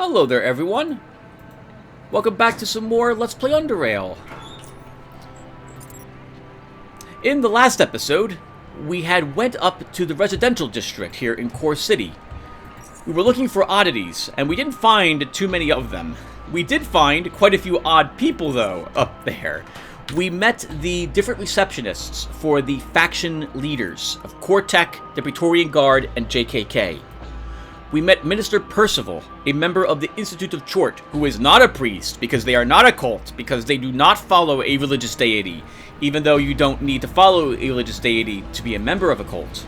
Hello there, everyone. Welcome back to some more Let's Play Underrail. In the last episode, we had went up to the residential district here in Core City. We were looking for oddities, and we didn't find too many of them. We did find quite a few odd people, though, up there. We met the different receptionists for the faction leaders of Core Tech, the Praetorian Guard, and JKK. We met Minister Percival, a member of the Institute of Chort, who is not a priest, because they are not a cult, because they do not follow a religious deity, even though you don't need to follow a religious deity to be a member of a cult.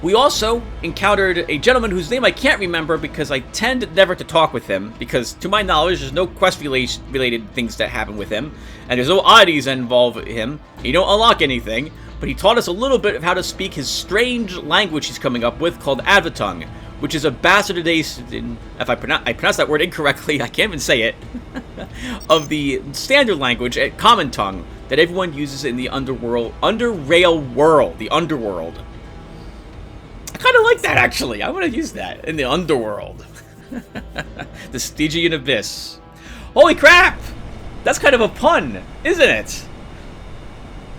We also encountered a gentleman whose name I can't remember because I tend never to talk with him, because to my knowledge there's no quest-related things that happen with him, and there's no oddities that involve him. You don't unlock anything. But he taught us a little bit of how to speak his strange language he's coming up with called Advatung, which is a bastardization, if I pronounce that word incorrectly, I can't even say it, of the standard language, common tongue, that everyone uses in the Underrail world, the underworld. I kind of like that, actually. I want to use that in the underworld. The Stygian abyss. Holy crap! That's kind of a pun, isn't it?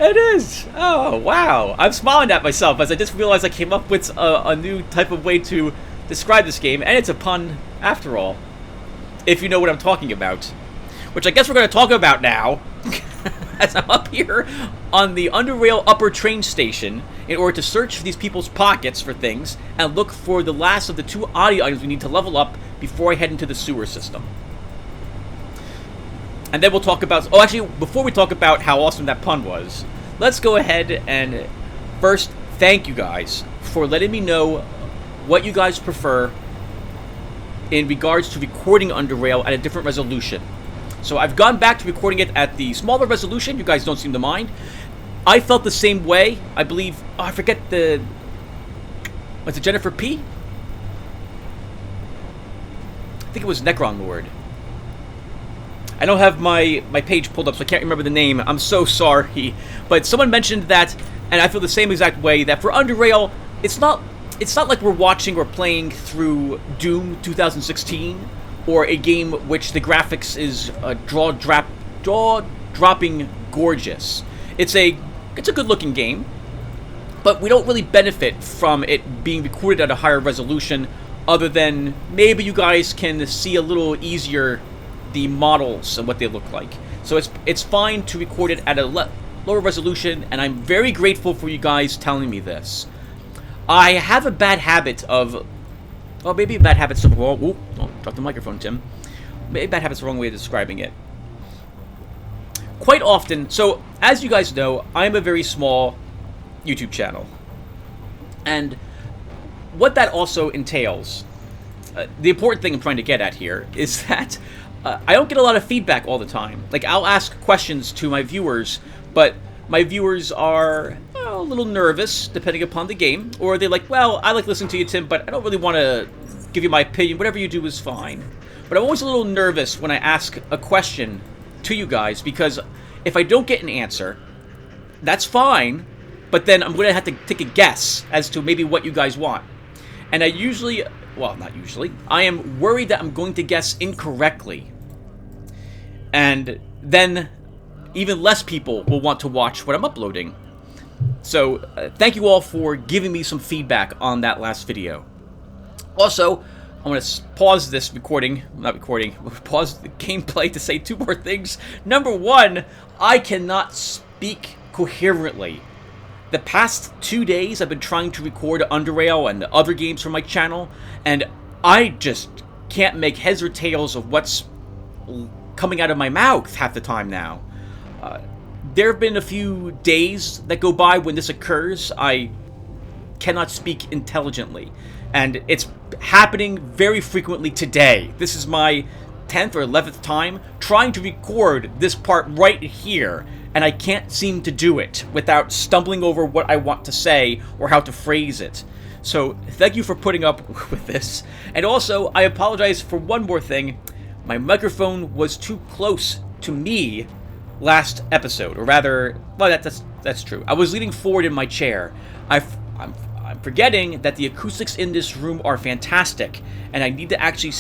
It is! Oh, wow. I'm smiling at myself as I just realized I came up with a new type of way to describe this game, and it's a pun after all. If you know what I'm talking about. Which I guess we're going to talk about now, as I'm up here on the Underrail upper train station in order to search for these people's pockets for things and look for the last of the 2 audio items we need to level up before I head into the sewer system. And then we'll talk about... Oh, actually, before we talk about how awesome that pun was, let's go ahead and first thank you guys for letting me know what you guys prefer in regards to recording Underrail at a different resolution. So I've gone back to recording it at the smaller resolution. You guys don't seem to mind. I felt the same way. I believe... Oh, I forget the... Was it Jennifer P? I think it was Necron Lord. I don't have my page pulled up, so I can't remember the name. I'm so sorry. But someone mentioned that, and I feel the same exact way, that for Underrail, it's not like we're watching or playing through Doom 2016, or a game which the graphics is jaw-dropping gorgeous. It's a good-looking game, but we don't really benefit from it being recorded at a higher resolution, other than maybe you guys can see a little easier the models and what they look like. So it's fine to record it at a lower resolution, and I'm very grateful for you guys telling me this. I have a bad habit of... Well, maybe a bad habit's the wrong... Ooh, don't drop the microphone, Tim. Maybe bad habit's the wrong way of describing it. Quite often... So, as you guys know, I'm a very small YouTube channel. And what that also entails... the important thing I'm trying to get at here is that I don't get a lot of feedback all the time. Like, I'll ask questions to my viewers, but my viewers are a little nervous, depending upon the game. Or they're like, well, I like listening to you, Tim, but I don't really want to give you my opinion. Whatever you do is fine. But I'm always a little nervous when I ask a question to you guys, because if I don't get an answer, that's fine, but then I'm going to have to take a guess as to maybe what you guys want. And I usually... Well, not usually. I am worried that I'm going to guess incorrectly. And then even less people will want to watch what I'm uploading. So, thank you all for giving me some feedback on that last video. Also, I'm going to pause this recording. Not recording. Pause the gameplay to say 2 more things. Number 1, I cannot speak coherently. The past 2 days, I've been trying to record Underrail and other games from my channel, and I just can't make heads or tails of what's coming out of my mouth half the time now. There have been a few days that go by when this occurs. I cannot speak intelligently, and it's happening very frequently today. This is my 10th or 11th time trying to record this part right here, and I can't seem to do it without stumbling over what I want to say or how to phrase it. So, thank you for putting up with this. And also, I apologize for one more thing. My microphone was too close to me last episode, or rather, well, that's true. I was leaning forward in my chair. I I'm forgetting that the acoustics in this room are fantastic, and I need to actually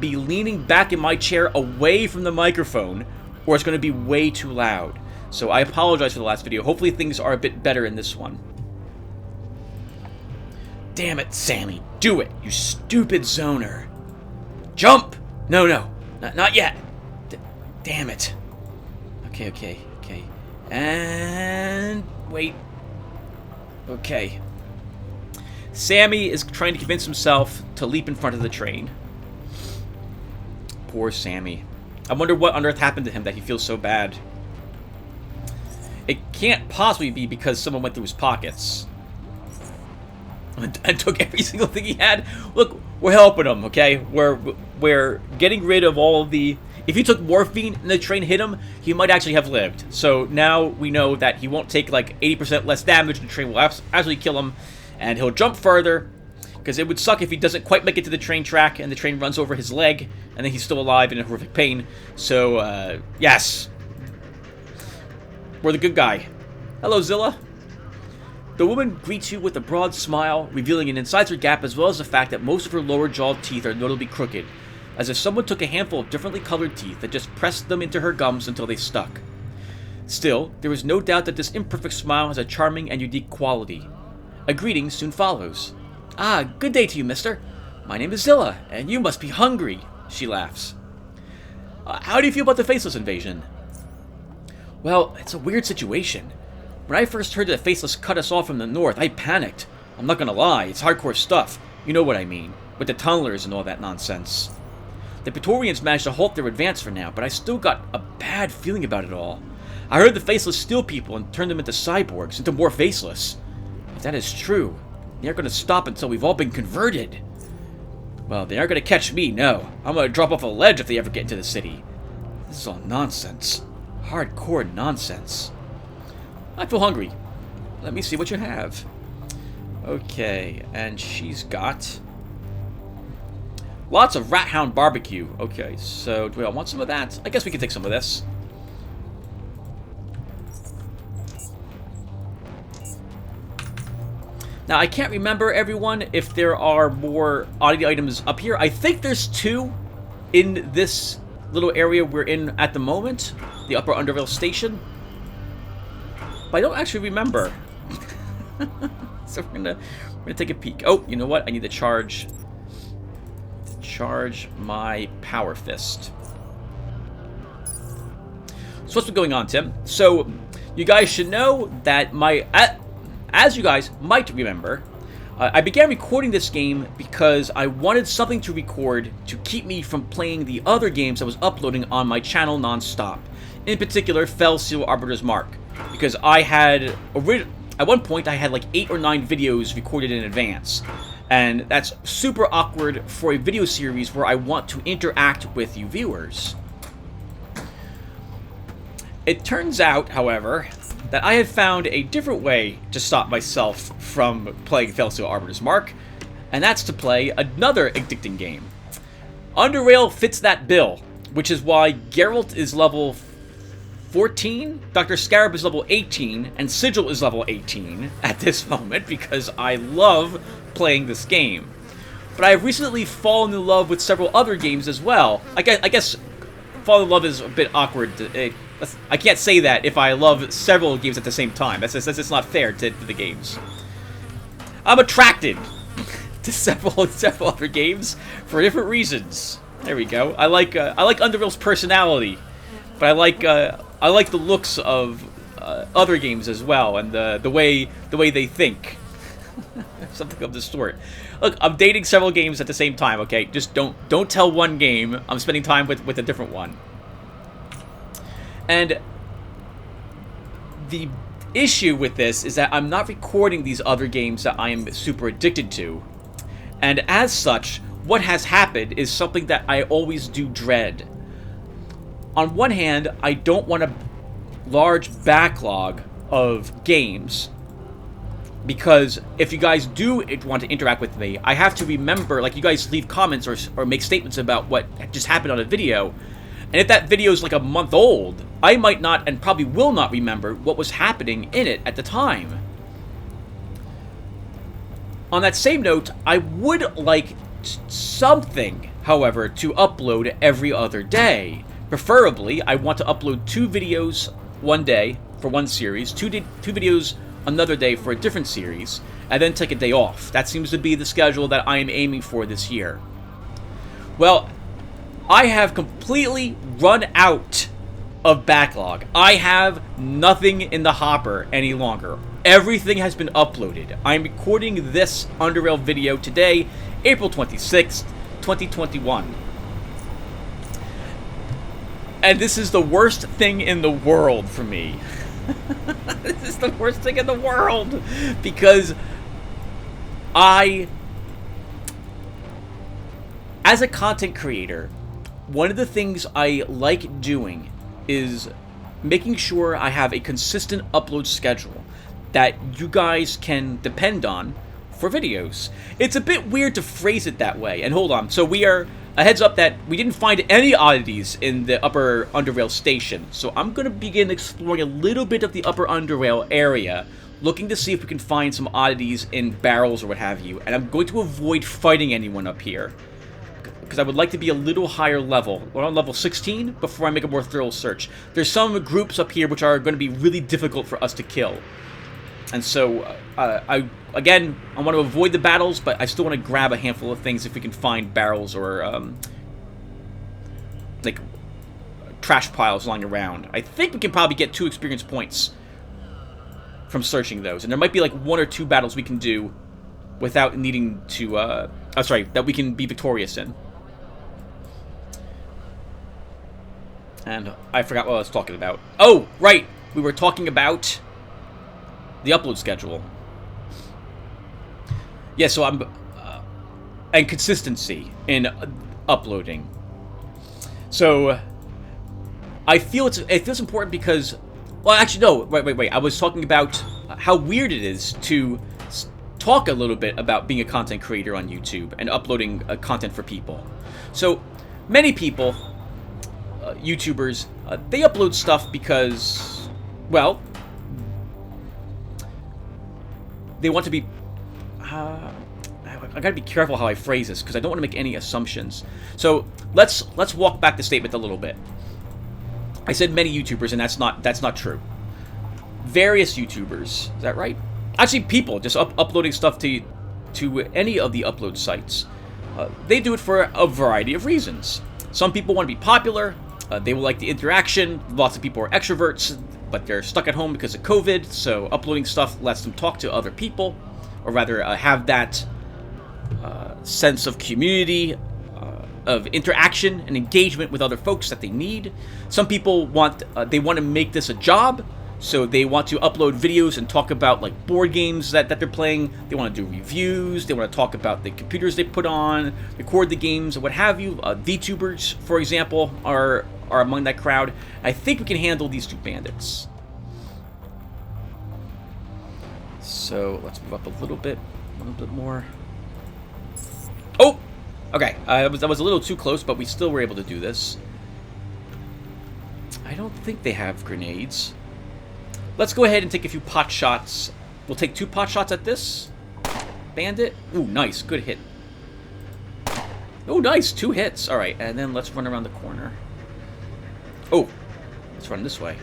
be leaning back in my chair away from the microphone, or it's going to be way too loud. So I apologize for the last video. Hopefully things are a bit better in this one. Damn it, Sammy. Do it, you stupid zoner. Jump! No, not yet. Damn it. Okay. And wait. Okay. Sammy is trying to convince himself to leap in front of the train. Poor Sammy. I wonder what on earth happened to him that he feels so bad. It can't possibly be because someone went through his pockets and took every single thing he had. Look, we're helping him, okay? We're getting rid of all of the... If he took morphine and the train hit him, he might actually have lived. So now we know that he won't take like 80% less damage, and the train will absolutely kill him, and he'll jump further, because it would suck if he doesn't quite make it to the train track and the train runs over his leg, and then he's still alive and in horrific pain. So, yes. We're the good guy. Hello, Zilla. The woman greets you with a broad smile, revealing an incisor gap as well as the fact that most of her lower jaw teeth are notably crooked, as if someone took a handful of differently colored teeth and just pressed them into her gums until they stuck. Still, there is no doubt that this imperfect smile has a charming and unique quality. A greeting soon follows. Ah, good day to you, mister. My name is Zilla, and you must be hungry, she laughs. How do you feel about the Faceless invasion? Well, it's a weird situation. When I first heard that Faceless cut us off from the north, I panicked. I'm not gonna lie, it's hardcore stuff. You know what I mean, with the tunnelers and all that nonsense. The Praetorians managed to halt their advance for now, but I still got a bad feeling about it all. I heard the Faceless steal people and turn them into cyborgs, into more Faceless. If that is true, they aren't going to stop until we've all been converted. Well, they aren't going to catch me, no. I'm going to drop off a ledge if they ever get into the city. This is all nonsense. Hardcore nonsense. I feel hungry. Let me see what you have. Okay, and she's got... lots of Rat Hound barbecue. Okay, so do I want some of that? I guess we can take some of this. Now, I can't remember, everyone, if there are more oddity items up here. I think there's 2 in this little area we're in at the moment. The Upper Underrail station. But I don't actually remember. So we're gonna take a peek. Oh, you know what? I need to charge my Power Fist. So what's been going on, Tim? So, you guys should know that as you guys might remember, I began recording this game because I wanted something to record to keep me from playing the other games I was uploading on my channel non-stop. In particular, Fell Seal Arbiter's Mark. Because I had, at one point, I had like 8 or 9 videos recorded in advance. And that's super awkward for a video series where I want to interact with you viewers. It turns out, however, that I have found a different way to stop myself from playing Fell Seal Arbiter's Mark, and that's to play another addicting game. Underrail fits that bill, which is why Geralt is level 14, Dr. Scarab is level 18, and Sigil is level 18 at this moment, because I love playing this game. But I have recently fallen in love with several other games as well. I guess falling in love is a bit awkward. I can't say that if I love several games at the same time. That's just not fair to the games. I'm attracted to several other games for different reasons. There we go. I like Underrail's personality, but I like the looks of other games as well, and the way they think. Something of the sort. Look, I'm dating several games at the same time. Okay, just don't tell one game I'm spending time with a different one. And the issue with this is that I'm not recording these other games that I am super addicted to. And as such, what has happened is something that I always do dread. On one hand, I don't want a large backlog of games, because if you guys do want to interact with me, I have to remember, like, you guys leave comments or make statements about what just happened on a video. And if that video is like a month old, I might not, and probably will not, remember what was happening in it at the time. On that same note, I would like something, however, to upload every other day. Preferably, I want to upload 2 videos one day for one series, two videos another day for a different series, and then take a day off. That seems to be the schedule that I am aiming for this year. Well, I have completely run out of backlog. I have nothing in the hopper any longer. Everything has been uploaded. I'm recording this Underrail video today, April 26th, 2021. And this is the worst thing in the world for me. This is the worst thing in the world. Because as a content creator, one of the things I like doing is making sure I have a consistent upload schedule that you guys can depend on for videos. It's a bit weird to phrase it that way. And hold on, so we are, a heads up that we didn't find any oddities in the upper Underrail station. So I'm going to begin exploring a little bit of the upper Underrail area, looking to see if we can find some oddities in barrels or what have you. And I'm going to avoid fighting anyone up here, because I would like to be a little higher level. We're on level 16 before I make a more thorough search. There's some groups up here which are going to be really difficult for us to kill. And so, I want to avoid the battles, but I still want to grab a handful of things if we can find barrels or, like, trash piles lying around. I think we can probably get 2 experience points from searching those. And there might be, like, 1 or 2 battles we can do without needing to, that we can be victorious in. And I forgot what I was talking about. Oh, right! We were talking about the upload schedule. Yeah, so I'm... and consistency in uploading. So, I feel it feels important because... Well, actually, no. Wait. I was talking about how weird it is to talk a little bit about being a content creator on YouTube and uploading content for people. So, many people, YouTubers, they upload stuff because, well, they want to be... I gotta be careful how I phrase this, because I don't want to make any assumptions. So, let's walk back the statement a little bit. I said many YouTubers, and that's not true. Various YouTubers, is that right? Actually, people just uploading stuff to any of the upload sites. They do it for a variety of reasons. Some people want to be popular. They will like the interaction. Lots of people are extroverts, but they're stuck at home because of COVID, so uploading stuff lets them talk to other people, or rather have that sense of community, of interaction and engagement with other folks that they need. Some people want to make this a job, so they want to upload videos and talk about like board games that they're playing. They want to do reviews. They want to talk about the computers they put on, record the games, what have you. VTubers, for example, are among that crowd. I think we can handle these 2 bandits. So let's move up a little bit more. Oh, okay. I was a little too close, but we still were able to do this. I don't think they have grenades. Let's go ahead and take a few pot shots. We'll take 2 pot shots at this bandit. Ooh, nice. Good hit. Oh, nice. 2 hits. All right, and then let's run around the corner. Oh, let's run this way.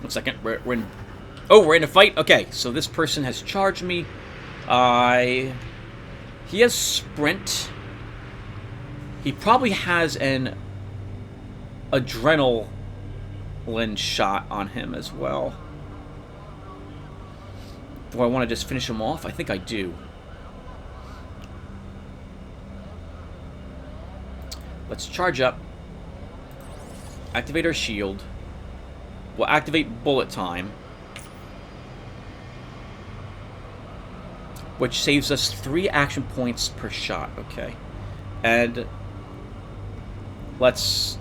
1 second. We're in... Oh, we're in a fight? Okay, so this person has charged me. He has sprint. He probably has an adrenaline shot on him as well. Do I want to just finish him off? I think I do. Let's charge up. Activate our shield. We'll activate bullet time, which saves us 3 action points per shot. Okay. And let's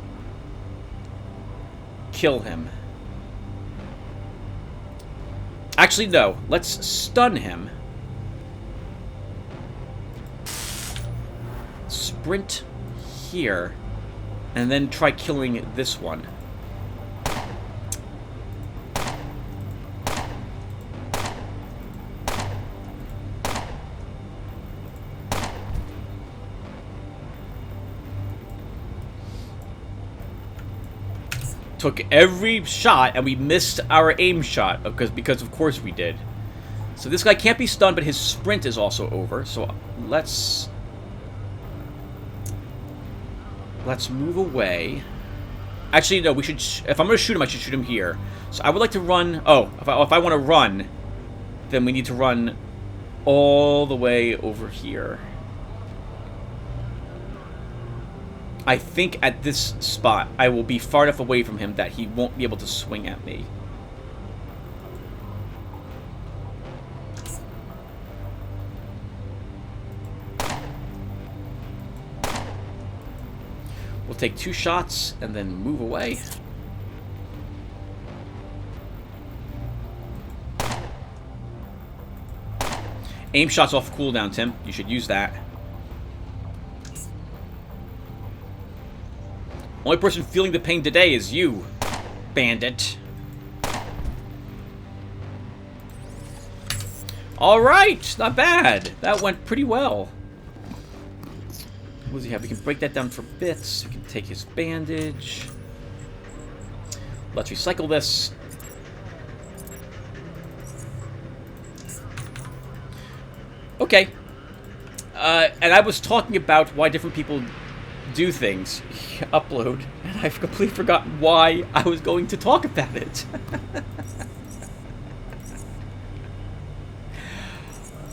kill him. Actually, no. Let's stun him. Sprint here. And then try killing this one. took every shot and we missed our aim shot because of course we did. So this guy can't be stunned, but his sprint is also over. So let's move away. Actually, no, we should... if I'm going to shoot him, I should shoot him here. So I would like to run... oh, if I want to run, then we need to run all the way over here. I think at this spot, I will be far enough away from him that he won't be able to swing at me. We'll take 2 shots and then move away. Aim shots off cooldown, Tim. You should use that. Only person feeling the pain today is you, bandit. Alright, not bad. That went pretty well. What does he have? We can break that down for bits. We can take his bandage. Let's recycle this. Okay. And I was talking about why different people do things. Upload. And I've completely forgotten why I was going to talk about it.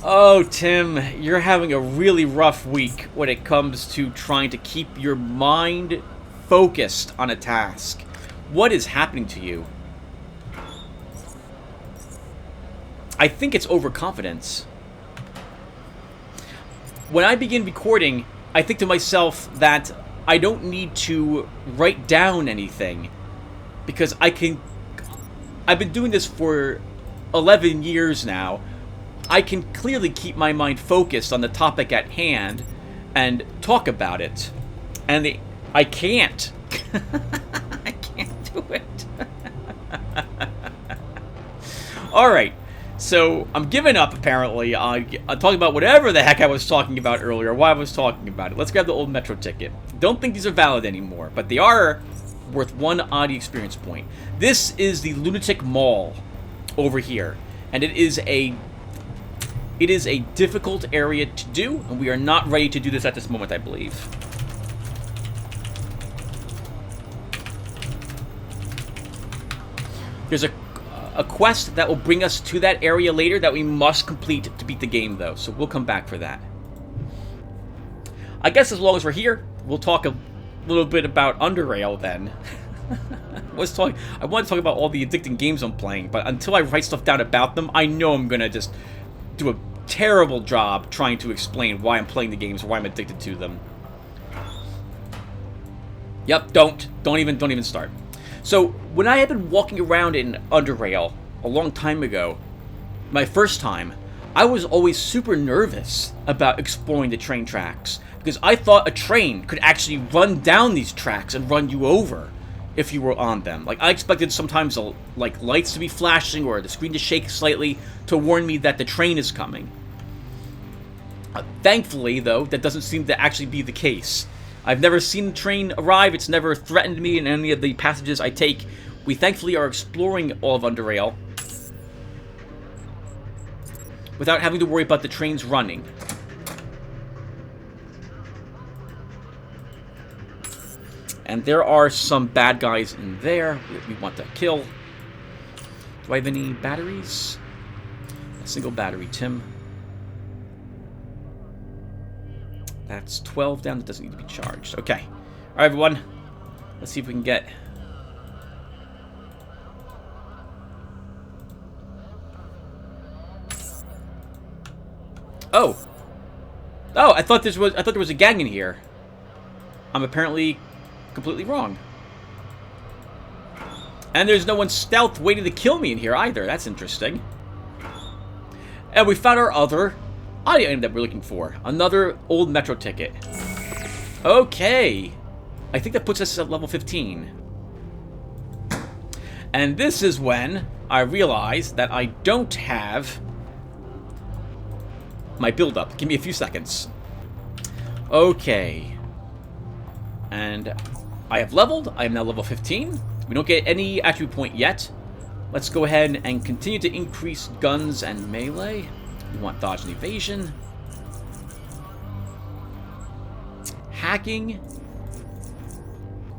Oh, Tim, you're having a really rough week when it comes to trying to keep your mind focused on a task. What is happening to you? I think it's overconfidence. When I begin recording, I think to myself that I don't need to write down anything because I've been doing this for 11 years now. I can clearly keep my mind focused on the topic at hand and talk about it. And I can't. I can't do it. Alright, so I'm giving up apparently. I'm talking about whatever the heck I was talking about earlier, why I was talking about it. Let's grab the old Metro ticket. Don't think these are valid anymore, but they are worth 1 Oddity experience point. This is the Lunatic Mall over here, and it is a difficult area to do, and we are not ready to do this at this moment, I believe. There's a quest that will bring us to that area later that we must complete to beat the game, though, so we'll come back for that. I guess as long as we're here, we'll talk a little bit about Underrail, then. I want to talk about all the addicting games I'm playing, but until I write stuff down about them, I know I'm going to just do a terrible job trying to explain why I'm playing the games or why I'm addicted to them. Yep, don't even start. So when I had been walking around in Underrail a long time ago, my first time, I was always super nervous about exploring the train tracks because I thought a train could actually run down these tracks and run you over if you were on them. Like, I expected sometimes like lights to be flashing or the screen to shake slightly to warn me that the train is coming. Thankfully, though, that doesn't seem to actually be the case. I've never seen the train arrive. It's never threatened me in any of the passages I take. We thankfully are exploring all of Underrail without having to worry about the trains running. And there are some bad guys in there that we want to kill. Do I have any batteries? A single battery, Tim. That's 12 down. That doesn't need to be charged. Okay. All right, everyone. Let's see if we can get... Oh. Oh, I thought there was a gang in here. I'm apparently completely wrong. And there's no one stealth waiting to kill me in here either. That's interesting. And we found our other audio item that we're looking for. Another old Metro ticket. Okay. I think that puts us at level 15. And this is when I realize that I don't have my build-up. Give me a few seconds. Okay. And I have leveled. I am now level 15. We don't get any attribute point yet. Let's go ahead and continue to increase guns and melee. We want dodge and evasion. Hacking.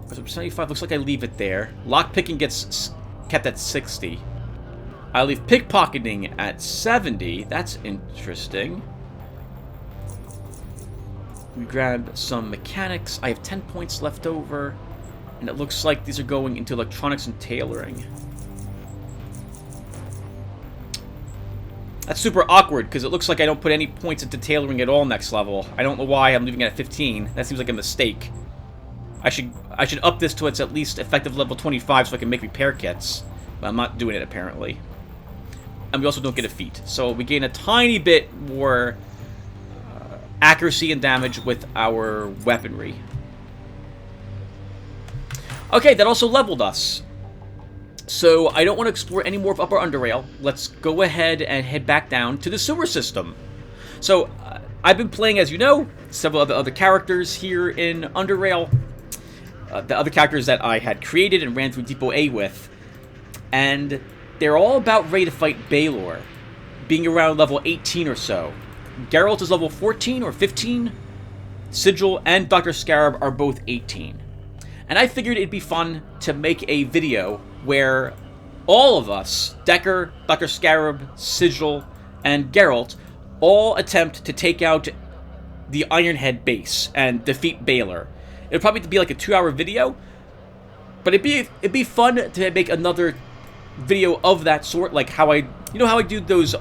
75, looks like I leave it there. Lockpicking gets kept at 60. I leave pickpocketing at 70. That's interesting. We grab some mechanics. I have 10 points left over. And it looks like these are going into electronics and tailoring. That's super awkward, because it looks like I don't put any points into tailoring at all next level. I don't know why I'm leaving it at 15. That seems like a mistake. I should up this to its at least effective level 25 so I can make repair kits. But I'm not doing it, apparently. And we also don't get a feat. So we gain a tiny bit more accuracy and damage with our weaponry. Okay, that also leveled us. So I don't want to explore any more of Upper Underrail. Let's go ahead and head back down to the sewer system. So I've been playing, as you know, several of the other characters here in Underrail. The other characters that I had created and ran through Depot A with. And they're all about ready to fight Baylor, being around level 18 or so. Geralt is level 14 or 15. Sigil and Dr. Scarab are both 18. And I figured it'd be fun to make a video where all of us, Decker, Dr. Scarab, Sigil, and Geralt, all attempt to take out the Ironhead base and defeat Baylor. It'll probably be like a 2-hour video, but it'd be fun to make another video of that sort, like how I do those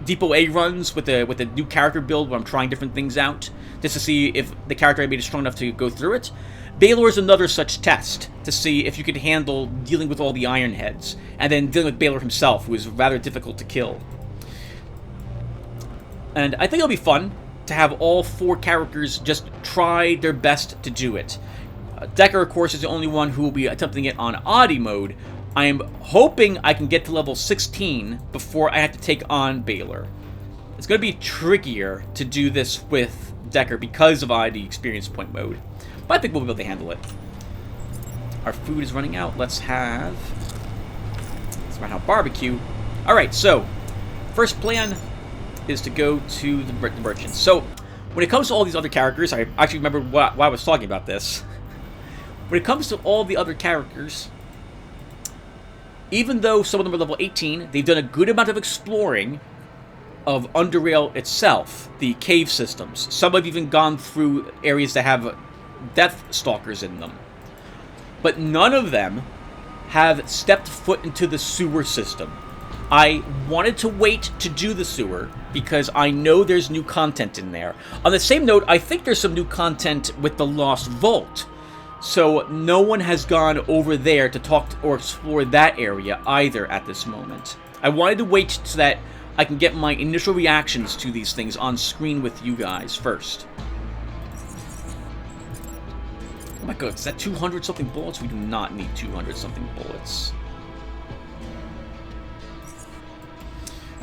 Depot A runs with a new character build where I'm trying different things out just to see if the character I made is strong enough to go through it. Baylor is another such test to see if you can handle dealing with all the Ironheads, and then dealing with Baylor himself, who is rather difficult to kill. And I think it'll be fun to have all 4 characters just try their best to do it. Decker, of course, is the only one who will be attempting it on Oddie mode. I am hoping I can get to level 16 before I have to take on Baylor. It's going to be trickier to do this with Decker because of Oddie experience point mode. But I think we'll be able to handle it. Our food is running out. Let's run out barbecue. Alright, so first plan is to go to the merchants. So when it comes to all these other characters, I actually remember why I was talking about this. When it comes to all the other characters, even though some of them are level 18, they've done a good amount of exploring of Underrail itself, the cave systems. Some have even gone through areas that have Death Stalkers in them. But none of them have stepped foot into the sewer system. I wanted to wait to do the sewer because I know there's new content in there. On the same note, I think there's some new content with the Lost Vault. So no one has gone over there to talk or explore that area either at this moment. I wanted to wait so that I can get my initial reactions to these things on screen with you guys first. Oh my god, is that 200 something bullets? We do not need 200 something bullets.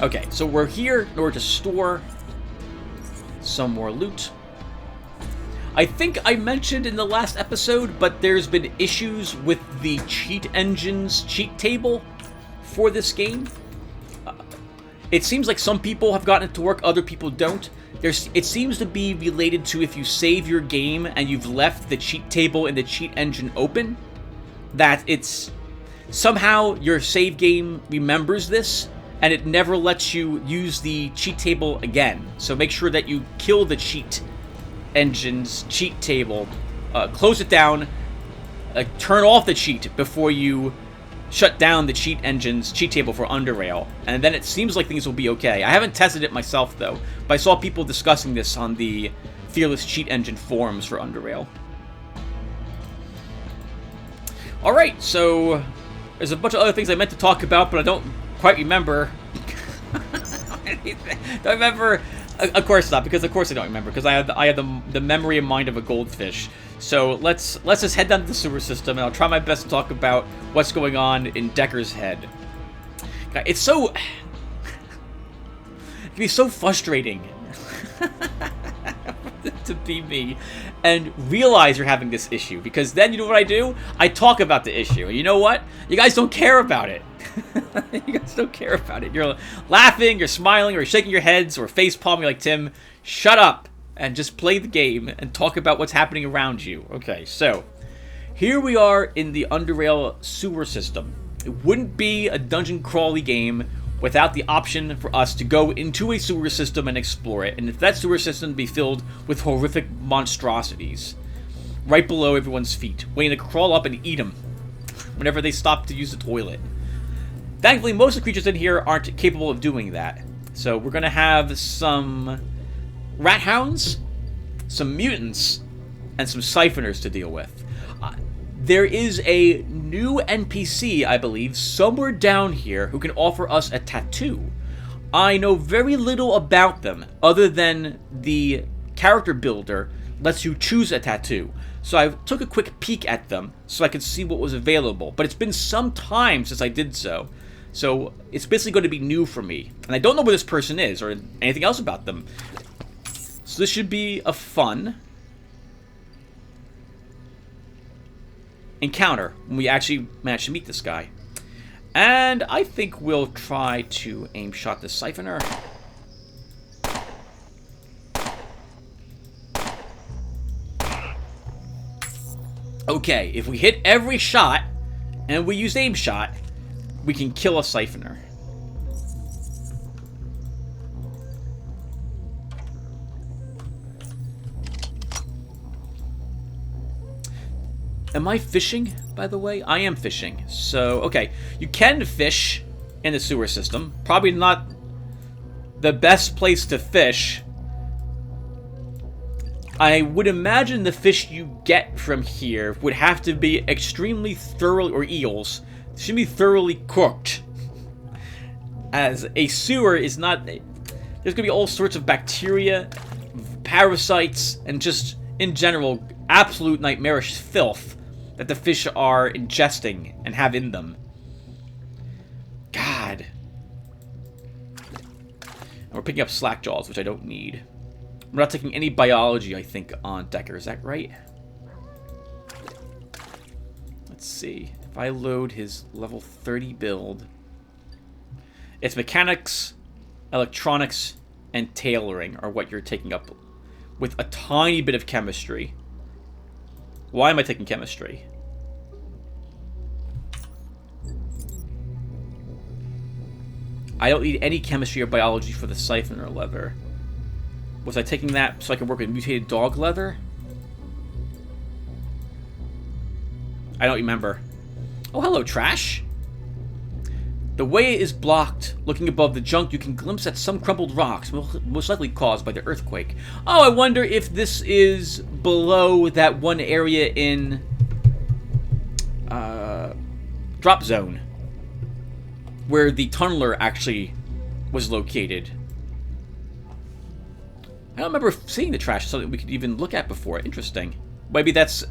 Okay, so we're here in order to store some more loot. I think I mentioned in the last episode, but there's been issues with the cheat engine's cheat table for this game. It seems like some people have gotten it to work, other people don't. It seems to be related to if you save your game and you've left the cheat table in the cheat engine open, that it's somehow your save game remembers this and it never lets you use the cheat table again. So make sure that you kill the cheat engine's cheat table, close it down, turn off the cheat before you shut down the cheat engine's cheat table for Underrail, and then it seems like things will be okay. I haven't tested it myself though, but I saw people discussing this on the Fearless Cheat Engine forums for Underrail. Alright, so there's a bunch of other things I meant to talk about, but I don't quite remember. Don't remember. Of course not, because of course I don't remember, because I had the memory and mind of a goldfish. So let's just head down to the sewer system, and I'll try my best to talk about what's going on in Decker's head. It's so... it can be so frustrating to be me and realize you're having this issue. Because then, you know what I do? I talk about the issue. And you know what? You guys don't care about it. You guys don't care about it. You're laughing, you're smiling, or you're shaking your heads, or face palming like Tim. Shut up and just play the game and talk about what's happening around you. Okay, so here we are in the Underrail sewer system. It wouldn't be a dungeon crawly game without the option for us to go into a sewer system and explore it. And if that sewer system be filled with horrific monstrosities right below everyone's feet, waiting to crawl up and eat them whenever they stop to use the toilet. Thankfully, most of the creatures in here aren't capable of doing that. So we're going to have some rat hounds, some mutants, and some siphoners to deal with. There is a new NPC, I believe, somewhere down here who can offer us a tattoo. I know very little about them, other than the character builder lets you choose a tattoo. So I took a quick peek at them so I could see what was available. But it's been some time since I did so. So it's basically going to be new for me. And I don't know where this person is or anything else about them. So this should be a fun encounter when we actually manage to meet this guy. And I think we'll try to aim shot the siphoner. Okay, if we hit every shot and we use aim shot, we can kill a siphoner. Am I fishing, by the way? I am fishing. So, okay. You can fish in the sewer system. Probably not the best place to fish. I would imagine the fish you get from here would have to be extremely thoroughly, or eels, should be thoroughly cooked. As a sewer is not, there's going to be all sorts of bacteria, parasites, and just, in general, absolute nightmarish filth that the fish are ingesting and have in them. God. And we're picking up slackjaws, which I don't need. We're not taking any biology, I think, on Decker. Is that right? Let's see. If I load his level 30 build, it's mechanics, electronics, and tailoring are what you're taking up with a tiny bit of chemistry. Why am I taking chemistry? I don't need any chemistry or biology for the siphoner leather. Was I taking that so I could work with mutated dog leather? I don't remember. Oh, hello, trash. The way is blocked. Looking above the junk, you can glimpse at some crumbled rocks, most likely caused by the earthquake. Oh, I wonder if this is below that one area in Drop Zone, where the tunneler actually was located. I don't remember seeing the trash as something we could even look at before. Interesting. Maybe that's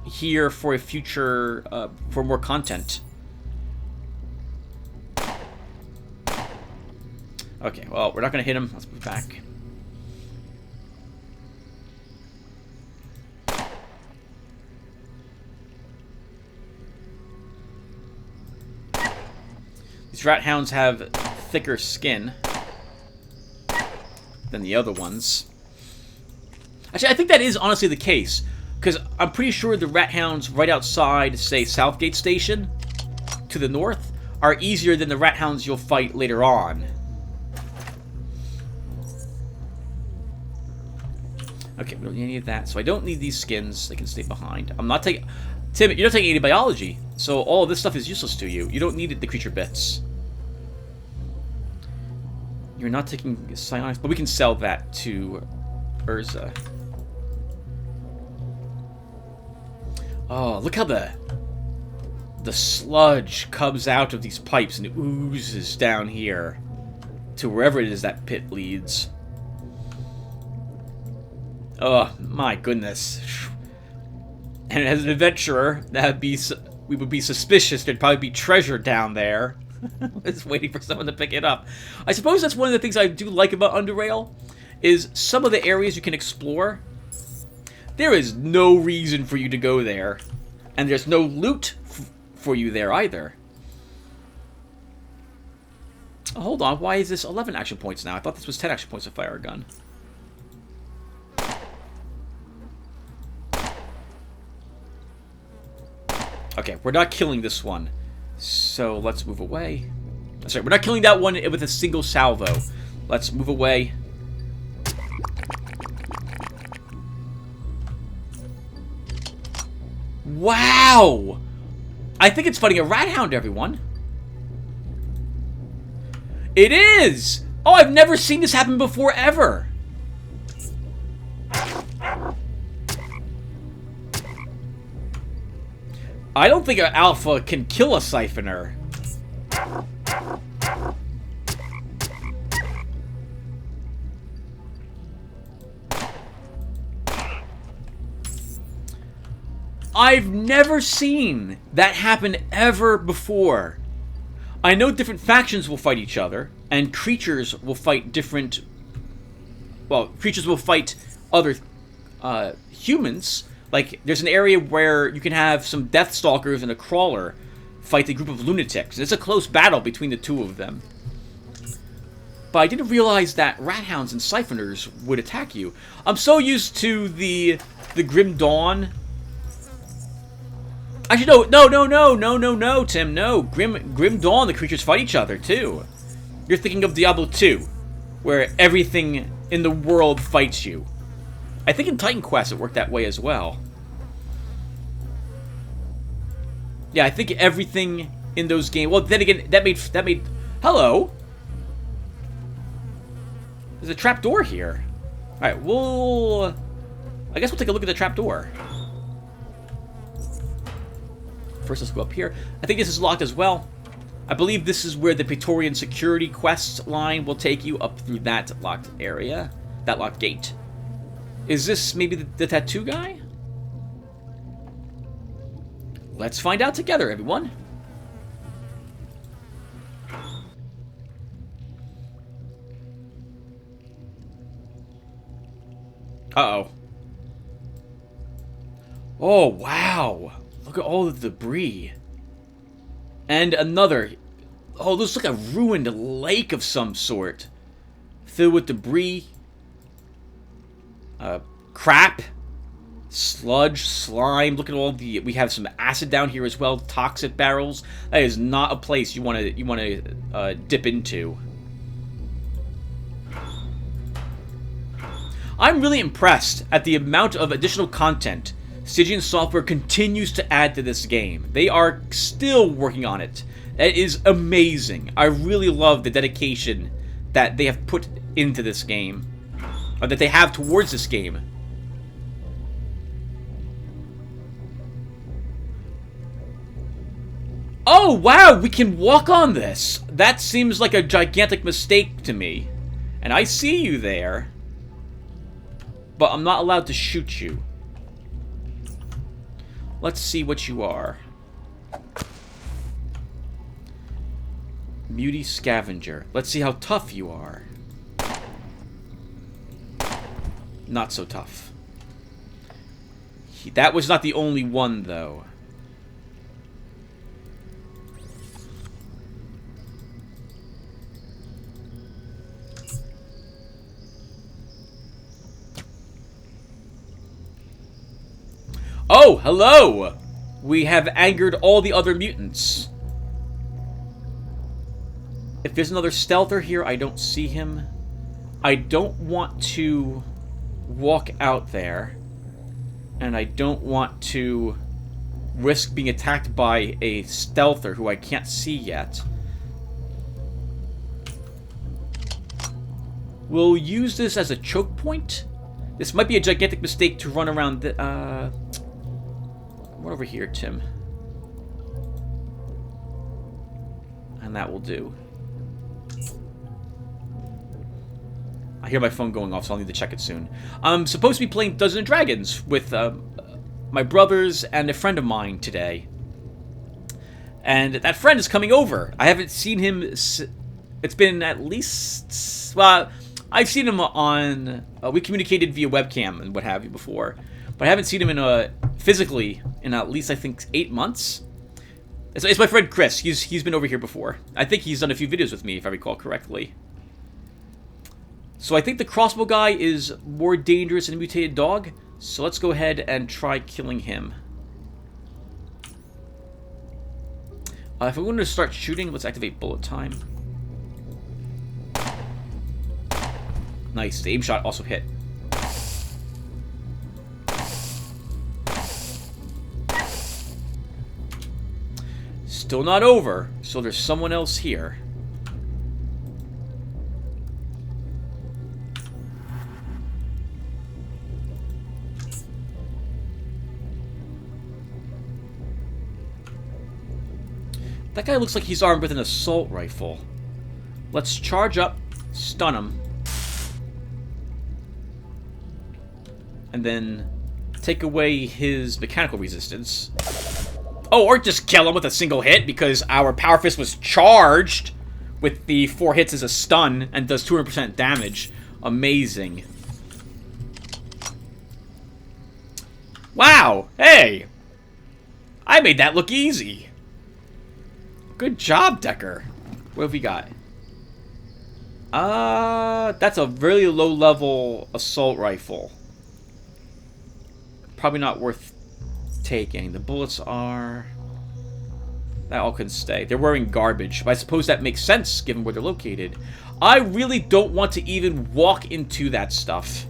here for a future, for more content. Okay, well, we're not going to hit him. Let's move back. These rat hounds have thicker skin than the other ones. Actually, I think that is honestly the case, because I'm pretty sure the rat hounds right outside, say, Southgate Station, to the north, are easier than the rat hounds you'll fight later on. Okay, we don't need any of that, so I don't need these skins. They can stay behind. I'm not taking... Tim, you're not taking any biology, so all of this stuff is useless to you. You don't need the creature bits. You're not taking psionics, but we can sell that to Urza. Oh, look how the sludge comes out of these pipes and oozes down here to wherever it is that pit leads. Oh, my goodness. And as an adventurer, we would be suspicious there'd probably be treasure down there. Just waiting for someone to pick it up. I suppose that's one of the things I do like about Underrail, is some of the areas you can explore, There is no reason for you to go there. And there's no loot for you there either. Oh, hold on, why is this 11 action points now? I thought this was 10 action points to fire a gun. Okay, we're not killing this one. So let's move away. Sorry, we're not killing that one with a single salvo. Let's move away. Wow! I think it's fighting a rat hound, everyone. It is! Oh, I've never seen this happen before, ever. I don't think an alpha can kill a siphoner. I've never seen that happen ever before. I know different factions will fight each other, and creatures will fight different... Well, creatures will fight other humans. Like, there's an area where you can have some Deathstalkers and a Crawler fight a group of lunatics. It's a close battle between the two of them. But I didn't realize that rat hounds and siphoners would attack you. I'm so used to the Grim Dawn. Actually, no, Tim, no. Grim Dawn, the creatures fight each other, too. You're thinking of Diablo 2, where everything in the world fights you. I think in Titan Quest it worked that way as well. Yeah, I think everything in those games... Well, then again, that made... Hello? There's a trapdoor here. Alright, I guess we'll take a look at the trapdoor. First, let's go up here. I think this is locked as well. I believe this is where the Praetorian security quest line will take you up through that locked area. That locked gate. Is this maybe the tattoo guy? Let's find out together, everyone. Uh-oh. Oh, wow. Look at all the debris. And another... Oh, this looks like a ruined lake of some sort. Filled with debris. Crap. Sludge, slime. Look at all the... We have some acid down here as well. Toxic barrels. That is not a place you want to dip into. I'm really impressed at the amount of additional content Stygian Software continues to add to this game. They are still working on it. It is amazing. I really love the dedication that they have put into this game. Or that they have towards this game. Oh, wow! We can walk on this! That seems like a gigantic mistake to me. And I see you there. But I'm not allowed to shoot you. Let's see what you are. Muty Scavenger. Let's see how tough you are. Not so tough. That was not the only one, though. Oh, hello! We have angered all the other mutants. If there's another stealther here, I don't see him. I don't want to walk out there. And I don't want to risk being attacked by a stealther who I can't see yet. We'll use this as a choke point. This might be a gigantic mistake to run around the... Come over here, Tim. And that will do. I hear my phone going off, so I'll need to check it soon. I'm supposed to be playing Dungeons & Dragons with my brothers and a friend of mine today. And that friend is coming over. I haven't seen him... It's been at least... Well, I've seen him on... we communicated via webcam and what have you before. But I haven't seen him in physically in at least, I think, 8 months. It's my friend Chris. He's been over here before. I think he's done a few videos with me, if I recall correctly. So I think the crossbow guy is more dangerous than a mutated dog. So let's go ahead and try killing him. If we're going to start shooting, let's activate bullet time. Nice. The aim shot also hit. Still not over, so there's someone else here. That guy looks like he's armed with an assault rifle. Let's charge up, stun him, and then take away his mechanical resistance. Oh, or just kill him with a single hit because our Power Fist was charged with the 4 hits as a stun and does 200% damage. Amazing. Wow! Hey! I made that look easy. Good job, Decker. What have we got? That's a really low-level assault rifle. Probably not worth taking. The bullets are... That all can stay. They're wearing garbage, but I suppose that makes sense given where they're located. I really don't want to even walk into that stuff.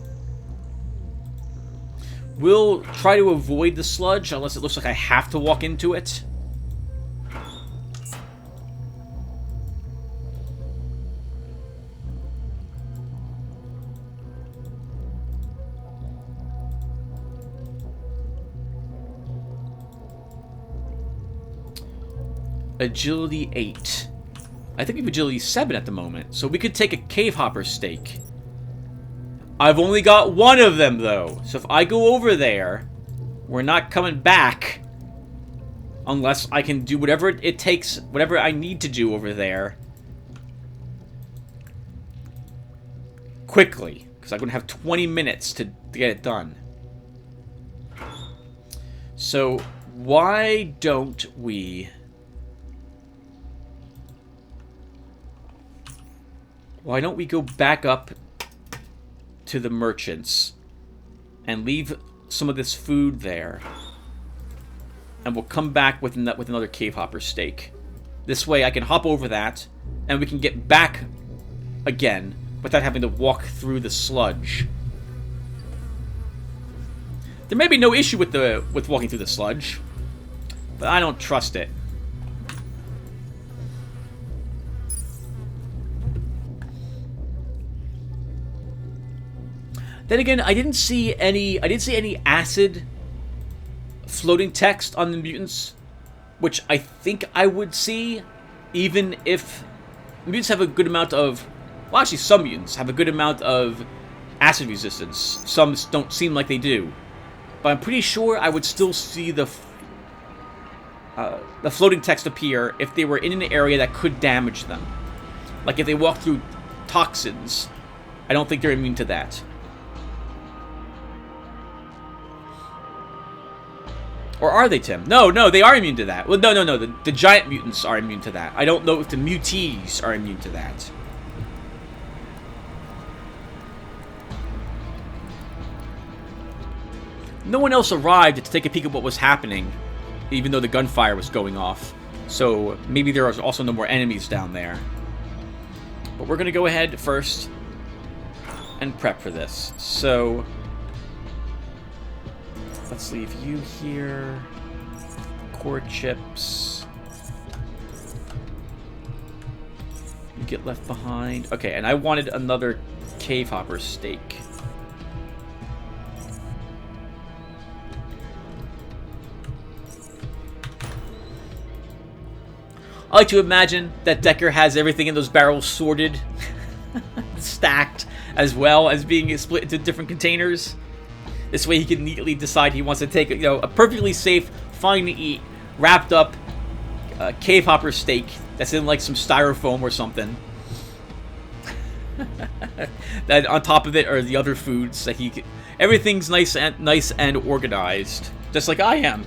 We'll try to avoid the sludge unless it looks like I have to walk into it. Agility 8. I think we have agility 7 at the moment, so we could take a cave hopper stake. I've only got 1 of them, though, so if I go over there, we're not coming back unless I can do whatever it takes, whatever I need to do over there quickly, because I'm going to have 20 minutes to get it done. So, why don't we... Why don't we go back up to the merchants and leave some of this food there, and we'll come back with another cave hopper steak. This way I can hop over that, and we can get back again without having to walk through the sludge. There may be no issue with walking through the sludge, but I don't trust it. Then again, I didn't see any acid floating text on the mutants, which I think I would see, even if mutants have a good amount of... Well, actually, some mutants have a good amount of acid resistance. Some don't seem like they do. But I'm pretty sure I would still see the floating text appear if they were in an area that could damage them. Like if they walk through toxins, I don't think they're immune to that. Or are they, Tim? No, they are immune to that. Well, no. The giant mutants are immune to that. I don't know if the mutees are immune to that. No one else arrived to take a peek at what was happening, even though the gunfire was going off. So maybe there are also no more enemies down there. But we're going to go ahead first and prep for this. So... let's leave you here. Core chips. You get left behind. Okay, and I wanted another cave hopper steak. I like to imagine that Decker has everything in those barrels sorted, stacked, as well as being split into different containers. This way he can neatly decide he wants to take, a perfectly safe, fine to eat, wrapped up cave hopper steak that's in like some styrofoam or something. That on top of it are the other foods that Everything's nice and organized, just like I am.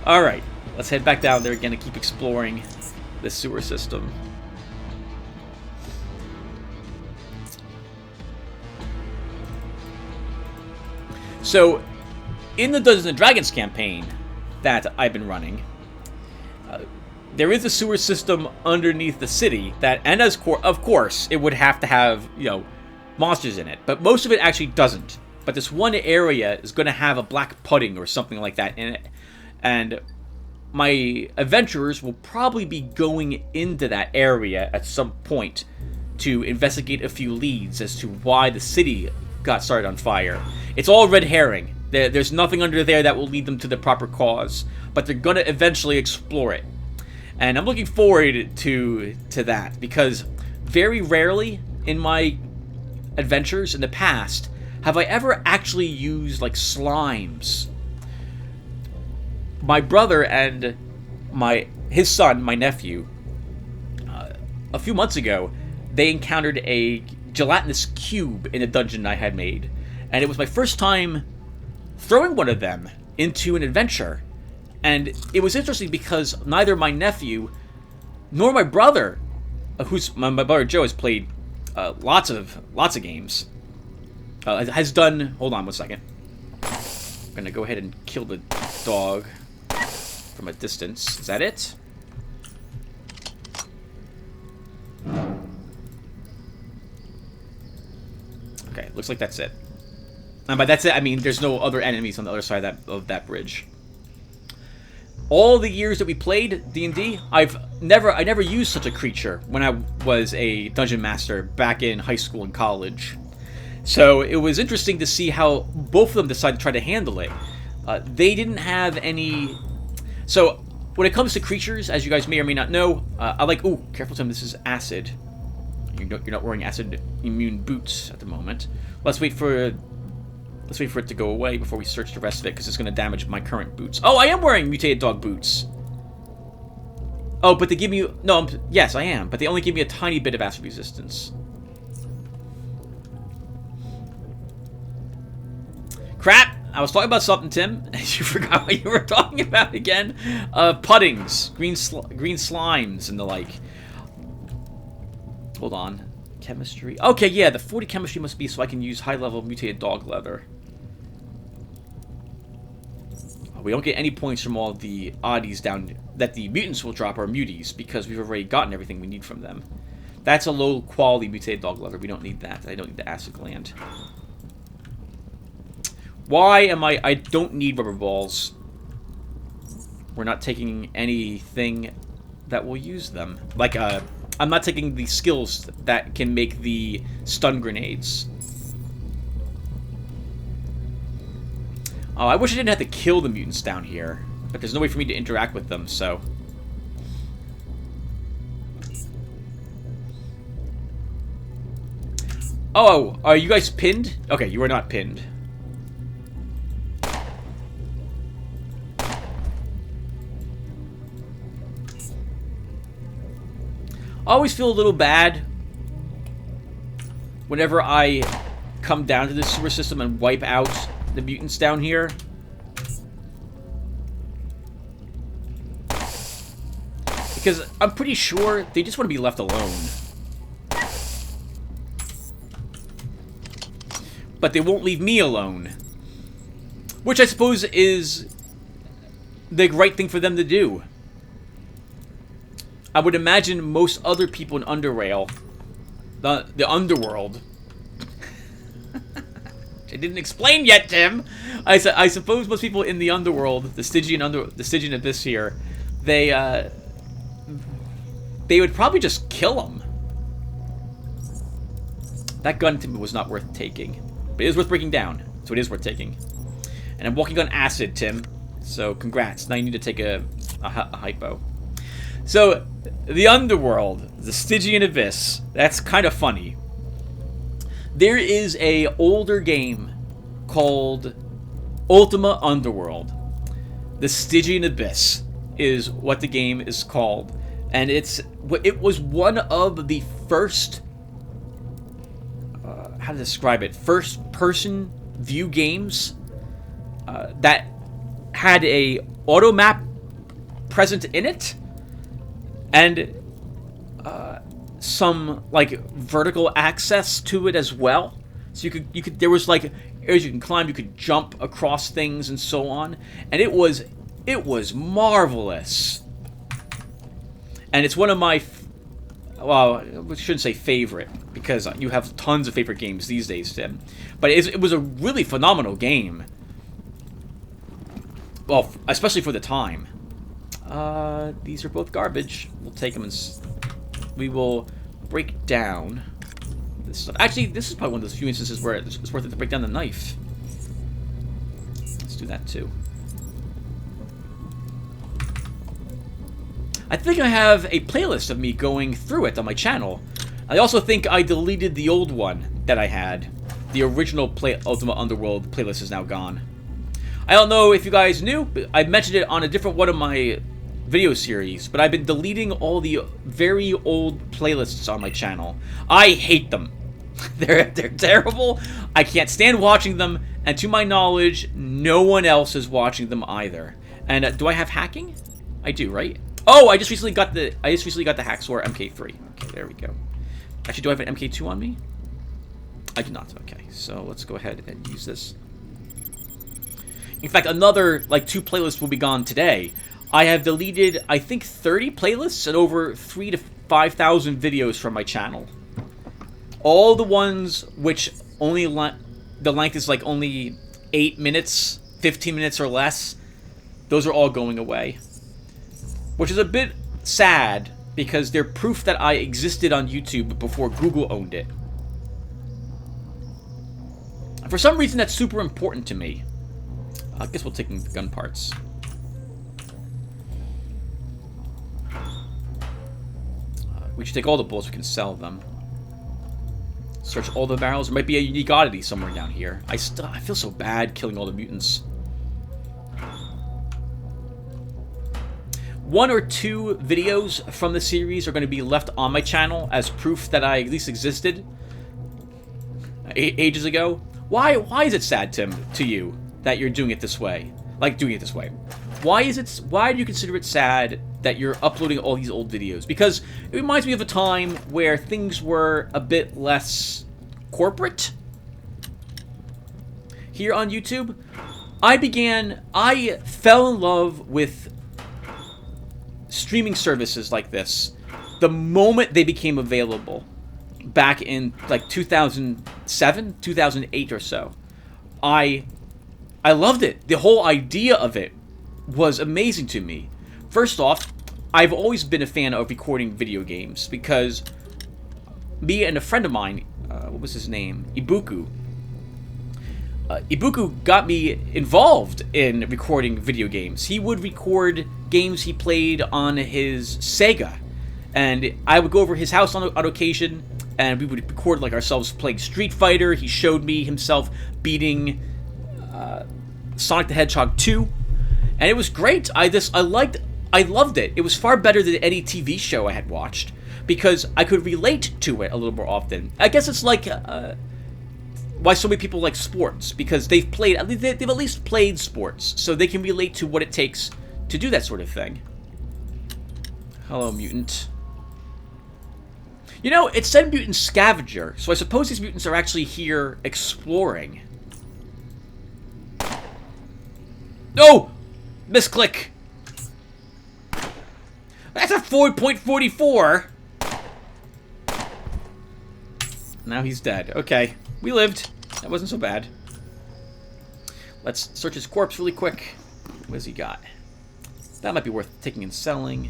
All right, let's head back down there again and keep exploring this sewer system. So, in the Dungeons & Dragons campaign that I've been running, there is a sewer system underneath the city that, and of course, it would have to have, you know, monsters in it. But most of it actually doesn't. But this one area is going to have a black pudding or something like that in it. And my adventurers will probably be going into that area at some point to investigate a few leads as to why the city got started on fire. It's all red herring. There's nothing under there that will lead them to the proper cause, but they're going to eventually explore it. And I'm looking forward to that, because very rarely in my adventures in the past have I ever actually used, like, slimes. My brother and his son, my nephew, a few months ago, they encountered a gelatinous cube in a dungeon I had made. And it was my first time throwing one of them into an adventure. And it was interesting because neither my nephew nor my brother, my brother Joe has played lots of games, has done. Hold on 1 second. I'm gonna go ahead and kill the dog from a distance. Is that it? Okay, looks like that's it. And by that's it, I mean there's no other enemies on the other side of that bridge. All the years that we played D&D, I never used such a creature when I was a dungeon master back in high school and college. So it was interesting to see how both of them decided to try to handle it. They didn't have any. So when it comes to creatures, as you guys may or may not know, I like. Ooh, careful, Tim. This is acid. You're not wearing acid immune boots at the moment. Let's wait for it to go away before we search the rest of it, because it's going to damage my current boots. Oh, I am wearing mutated dog boots. Oh, but they give me... No, yes, I am. But they only give me a tiny bit of acid resistance. Crap! I was talking about something, Tim. You forgot what you were talking about again. Puddings. Green slimes and the like. Hold on. Chemistry. Okay, yeah, the 40 chemistry must be so I can use high-level mutated dog leather. We don't get any points from all the oddies down that the mutants will drop, or muties, because we've already gotten everything we need from them. That's a low-quality mutated dog leather. We don't need that. I don't need the acid gland. Why am I don't need rubber balls. We're not taking anything that will use them. Like, I'm not taking the skills that can make the stun grenades. Oh, I wish I didn't have to kill the mutants down here. But there's no way for me to interact with them, so... Oh, are you guys pinned? Okay, you are not pinned. I always feel a little bad whenever I come down to this sewer system and wipe out the mutants down here. Because I'm pretty sure they just want to be left alone. But they won't leave me alone. Which I suppose is the right thing for them to do. I would imagine most other people in Underrail, the underworld. I didn't explain yet, Tim. I suppose most people in the underworld, the Stygian Abyss here, they would probably just kill him. That gun to me was not worth taking, but it is worth breaking down, so it is worth taking. And I'm walking on acid, Tim. So congrats. Now you need to take a hypo. So, the underworld, the Stygian Abyss, that's kind of funny. There is a older game called Ultima Underworld. The Stygian Abyss is what the game is called. And it was one of the first how to describe it, first-person view games that had a auto map present in it, and some like vertical access to it as well. So you could there was like areas you can climb, you could jump across things and so on, and it was marvelous. And it's one of my well, I shouldn't say favorite, because you have tons of favorite games these days, Tim. But it was a really phenomenal game. Well, especially for the time. These are both garbage. We'll take them and we will break down this stuff. Actually, this is probably one of those few instances where it's worth it to break down the knife. Let's do that too. I think I have a playlist of me going through it on my channel. I also think I deleted the old one that I had. The original Ultima Underworld playlist is now gone. I don't know if you guys knew, but I mentioned it on a different one of my video series, but I've been deleting all the very old playlists on my channel. I hate them. They're terrible. I can't stand watching them, and to my knowledge, no one else is watching them either. And do I have hacking? I do, right? Oh, I just recently got the Hacksaw MK3. Okay, there we go. Actually, do I have an MK2 on me? I do not. Okay, so let's go ahead and use this. In fact, another like 2 playlists will be gone today. I have deleted, I think, 30 playlists and over 3,000 to 5,000 videos from my channel. All the ones which only the length is like only 8 minutes, 15 minutes or less, those are all going away. Which is a bit sad, because they're proof that I existed on YouTube before Google owned it. For some reason, that's super important to me. I guess we'll take the gun parts. We should take all the bullets, we can sell them. Search all the barrels. There might be a unique oddity somewhere down here. I feel so bad killing all the mutants. 1 or 2 videos from the series are going to be left on my channel as proof that I at least existed ages ago. Why is it sad, Tim, to you that you're doing it this way? Like, doing it this way. Why do you consider it sad that you're uploading all these old videos? Because it reminds me of a time where things were a bit less corporate here on YouTube. I fell in love with streaming services like this the moment they became available back in like 2007, 2008 or so. I loved it. The whole idea of it was amazing to me. First off, I've always been a fan of recording video games because me and a friend of mine, what was his name? Ibuku. Ibuku got me involved in recording video games. He would record games he played on his Sega, and I would go over his house on occasion, and we would record like ourselves playing Street Fighter. He showed me himself beating Sonic the Hedgehog 2, and it was great. I loved it. It was far better than any TV show I had watched because I could relate to it a little more often. I guess it's like why so many people like sports, because they've at least played sports, so they can relate to what it takes to do that sort of thing. Hello, mutant. You know, it said mutant scavenger, so I suppose these mutants are actually here exploring. No! Misclick! That's a 4.44! Now he's dead. Okay. We lived. That wasn't so bad. Let's search his corpse really quick. What has he got? That might be worth taking and selling.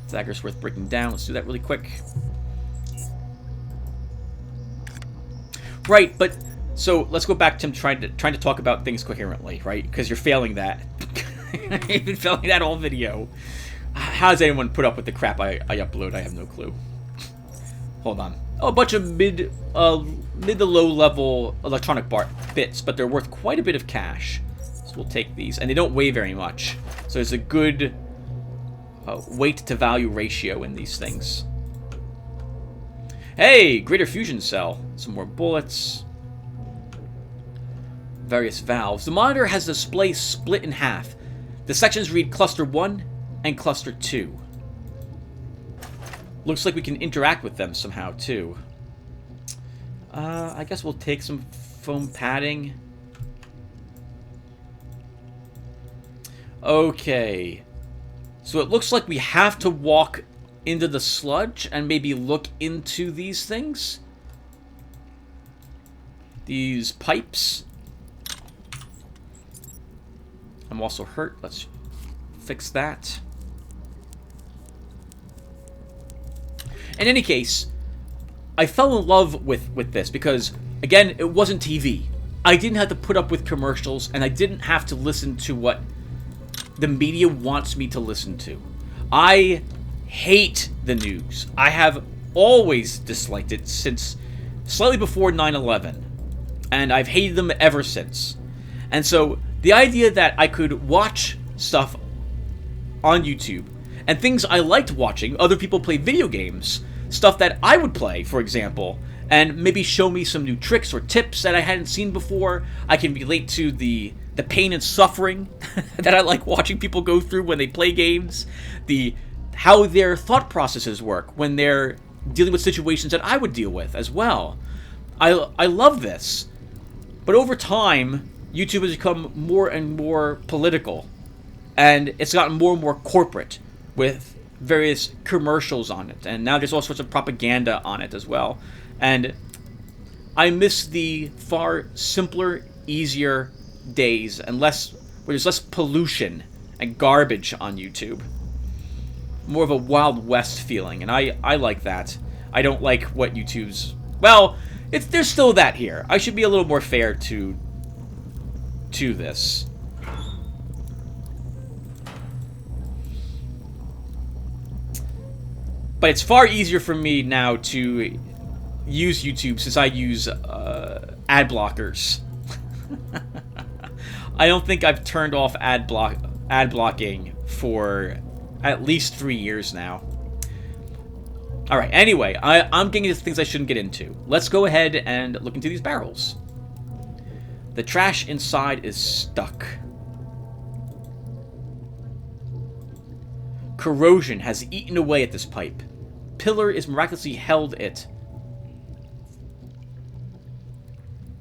Dagger's worth breaking down. Let's do that really quick. Right, but so let's go back to him trying to talk about things coherently, right? Because you're failing that. You've been failing that all video. How does anyone put up with the crap I upload? I have no clue. Hold on. Oh, a bunch of mid to low level electronic bits, but they're worth quite a bit of cash. So we'll take these, and they don't weigh very much. So there's a good weight to value ratio in these things. Hey, greater fusion cell. Some more bullets. Various valves. The monitor has the display split in half. The sections read Cluster 1 and Cluster 2. Looks like we can interact with them somehow, too. I guess we'll take some foam padding. Okay. So it looks like we have to walk into the sludge and maybe look into these things. These pipes. I'm also hurt. Let's fix that. In any case, I fell in love with this because, again, it wasn't TV. I didn't have to put up with commercials, and I didn't have to listen to what the media wants me to listen to. I hate the news. I have always disliked it since slightly before 9/11, and I've hated them ever since. And so the idea that I could watch stuff on YouTube and things I liked watching, other people play video games, stuff that I would play, for example, and maybe show me some new tricks or tips that I hadn't seen before. I can relate to the pain and suffering that I like watching people go through when they play games, how their thought processes work when they're dealing with situations that I would deal with as well. I love this. But over time, YouTube has become more and more political, and it's gotten more and more corporate with various commercials on it, and now there's all sorts of propaganda on it as well. And I miss the far simpler, easier days and where there's less pollution and garbage on YouTube. More of a Wild West feeling, and I like that. I don't like what YouTube's... Well, there's still that here. I should be a little more fair to this. But it's far easier for me now to use YouTube since I use ad blockers. I don't think I've turned off ad blocking for at least 3 years now. Alright, anyway, I'm getting into things I shouldn't get into. Let's go ahead and look into these barrels. The trash inside is stuck. Corrosion has eaten away at this pipe. Pillar is miraculously held it.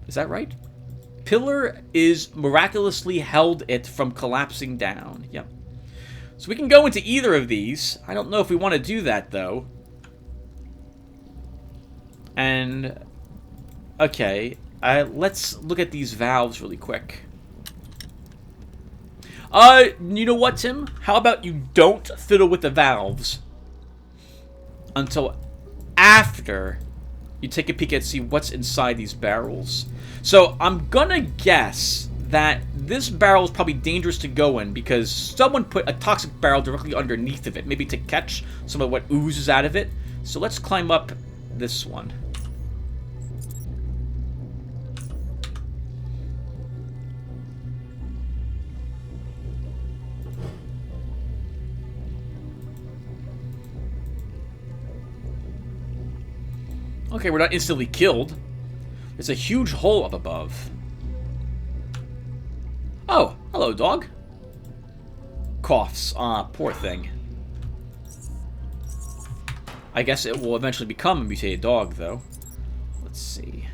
Is that right? Pillar is miraculously held it from collapsing down. Yep. So we can go into either of these. I don't know if we want to do that, though. And... okay. Let's look at these valves really quick. You know what, Tim? How about you don't fiddle with the valves until after you take a peek and see what's inside these barrels. So I'm gonna guess that this barrel is probably dangerous to go in because someone put a toxic barrel directly underneath of it, maybe to catch some of what oozes out of it. So let's climb up this one. Okay, we're not instantly killed. There's a huge hole up above. Oh, hello, dog. Coughs. Ah, poor thing. I guess it will eventually become a mutated dog, though. Let's see.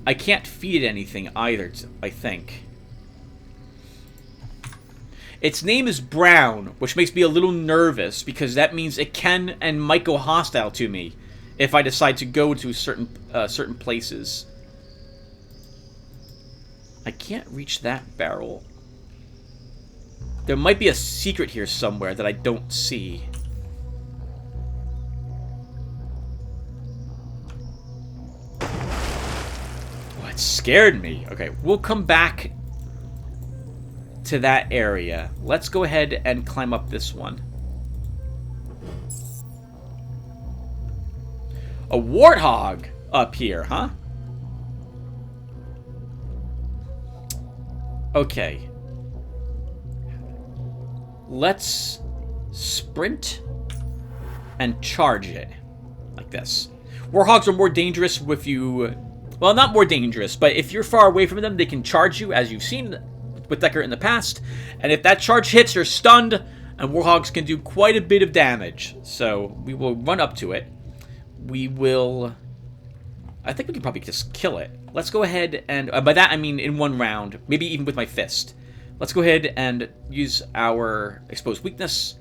I can't feed it anything either, I think. Its name is Brown, which makes me a little nervous because that means it can and might go hostile to me if I decide to go to certain places. I can't reach that barrel. There might be a secret here somewhere that I don't see. Oh, it scared me. Okay, we'll come back to that area. Let's go ahead and climb up this one. A warthog up here, huh? Okay. Let's sprint and charge it. Like this. Warhogs are more dangerous if you... Well, not more dangerous, but if you're far away from them, they can charge you, as you've seen with Decker in the past. And if that charge hits, you're stunned, and Warhogs can do quite a bit of damage. So we will run up to it. We will... I think we can probably just kill it. Let's go ahead and... by that, I mean in one round. Maybe even with my fist. Let's go ahead and use our exposed weakness.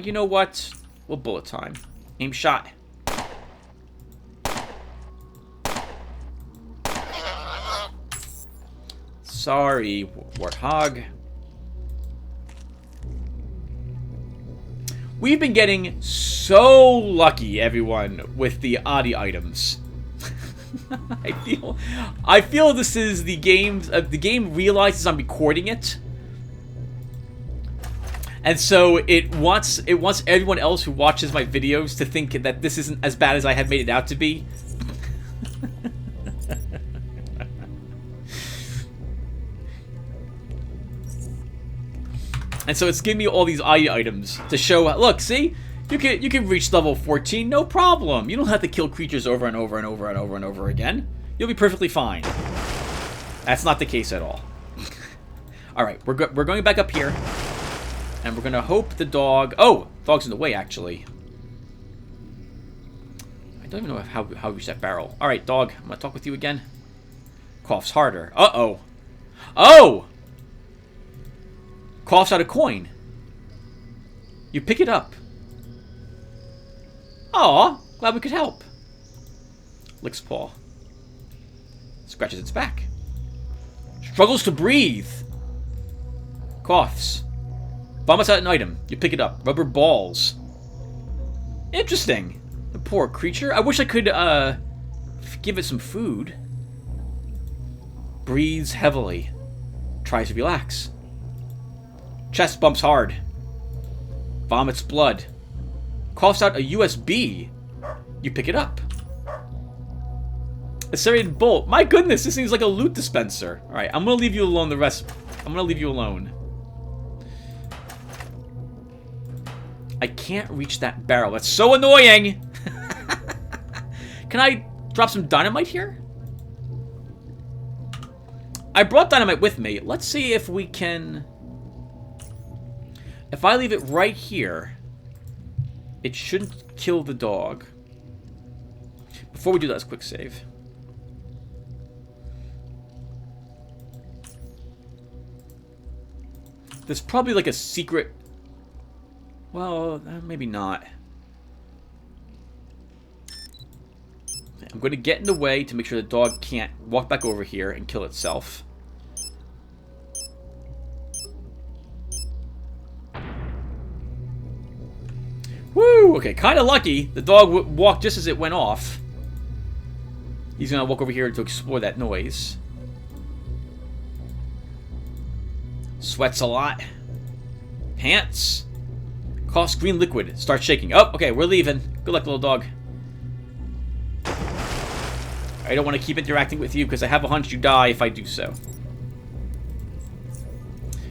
You know what? We'll bullet time. Aim shot. Sorry, Warthog. We've been getting so lucky, everyone, with the Audi items. I feel this is the game realizes I'm recording it. And so it wants everyone else who watches my videos to think that this isn't as bad as I have made it out to be. And so it's giving me all these items to show, look, see? You can reach level 14, no problem. You don't have to kill creatures over and over and over and over and over again. You'll be perfectly fine. That's not the case at all. Alright, we're going back up here. And we're gonna hope the dog... Oh! Dog's in the way, actually. I don't even know how to reach that barrel. Alright, dog. I'm gonna talk with you again. Coughs harder. Uh-oh. Oh! Coughs out a coin. You pick it up. Aw, glad we could help. Licks paw. Scratches its back. Struggles to breathe. Coughs. Vomits out an item. You pick it up. Rubber balls. Interesting. The poor creature. I wish I could, give it some food. Breathes heavily. Tries to relax. Chest bumps hard. Vomits blood. Coughs out a USB. You pick it up. A serrated bolt. My goodness, this seems like a loot dispenser. Alright, I'm gonna leave you alone the rest. I'm gonna leave you alone. I can't reach that barrel. That's so annoying! Can I drop some dynamite here? I brought dynamite with me. Let's see if we can... If I leave it right here, it shouldn't kill the dog. Before we do that, let's quick save. There's probably like a secret... Well, maybe not. I'm going to get in the way to make sure the dog can't walk back over here and kill itself. Woo! Okay, kind of lucky. The dog walked just as it went off. He's going to walk over here to explore that noise. Sweats a lot. Pants. Coughs green liquid. Starts shaking. Oh, okay, we're leaving. Good luck, little dog. I don't want to keep interacting with you because I have a hunch you die if I do so.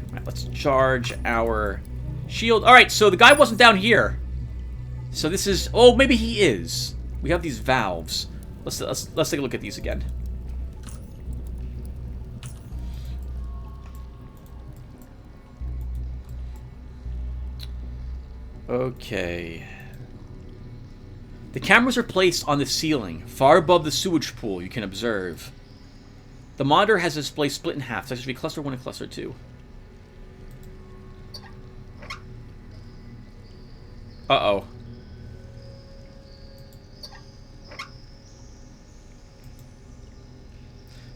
Alright, let's charge our shield. Alright, so the guy wasn't down here. So this is... Oh, maybe he is. We have these valves. Let's take a look at these again. Okay. The cameras are placed on the ceiling, far above the sewage pool you can observe. The monitor has a display split in half, so it should be cluster 1 and cluster 2. Uh-oh.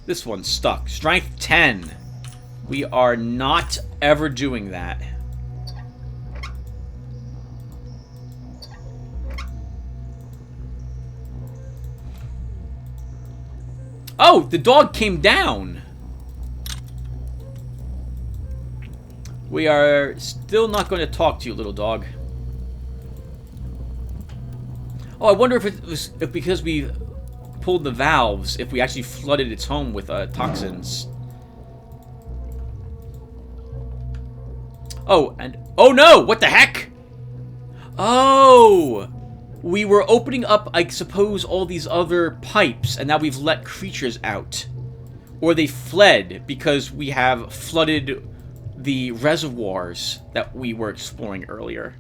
This one's stuck. Strength 10. We are not ever doing that. Oh, the dog came down. We are still not going to talk to you, little dog. Oh, I wonder if because we pulled the valves, if we actually flooded its home with toxins. Oh, and... Oh no! What the heck? Oh! We were opening up, I suppose, all these other pipes, and now we've let creatures out. Or they fled because we have flooded the reservoirs that we were exploring earlier.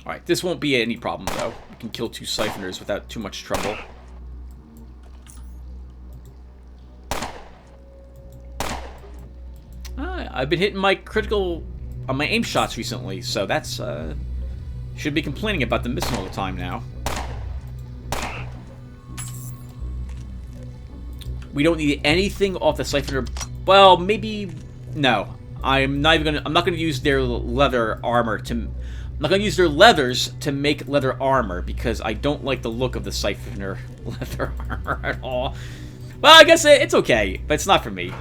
Alright, this won't be any problem, though. We can kill 2 siphoners without too much trouble. I've been hitting my critical... on my aim shots recently, so that's, should be complaining about them missing all the time now. We don't need anything off the siphoner... Well, maybe... No. I'm not gonna use their leather armor to... I'm not gonna use their leathers to make leather armor, because I don't like the look of the siphoner leather armor at all. Well, I guess it's okay, but it's not for me.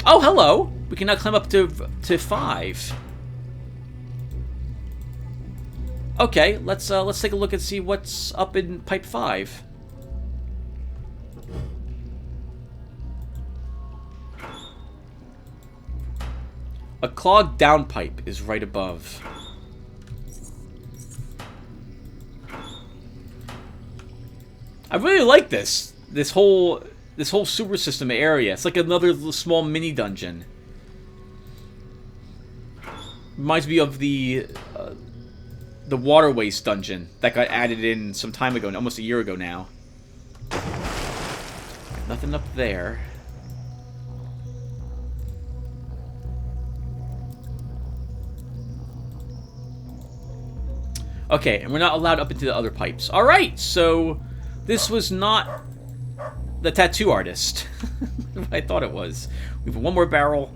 Oh, hello! We can now climb up to 5. Okay, let's take a look and see what's up in pipe 5. A clogged downpipe is right above. I really like this whole sewer system area. It's like another little small mini dungeon. Reminds me of the waterways dungeon that got added in some time ago, almost a year ago now. Nothing up there. Okay, and we're not allowed up into the other pipes. Alright, so this was not the tattoo artist. I thought it was. We have one more barrel.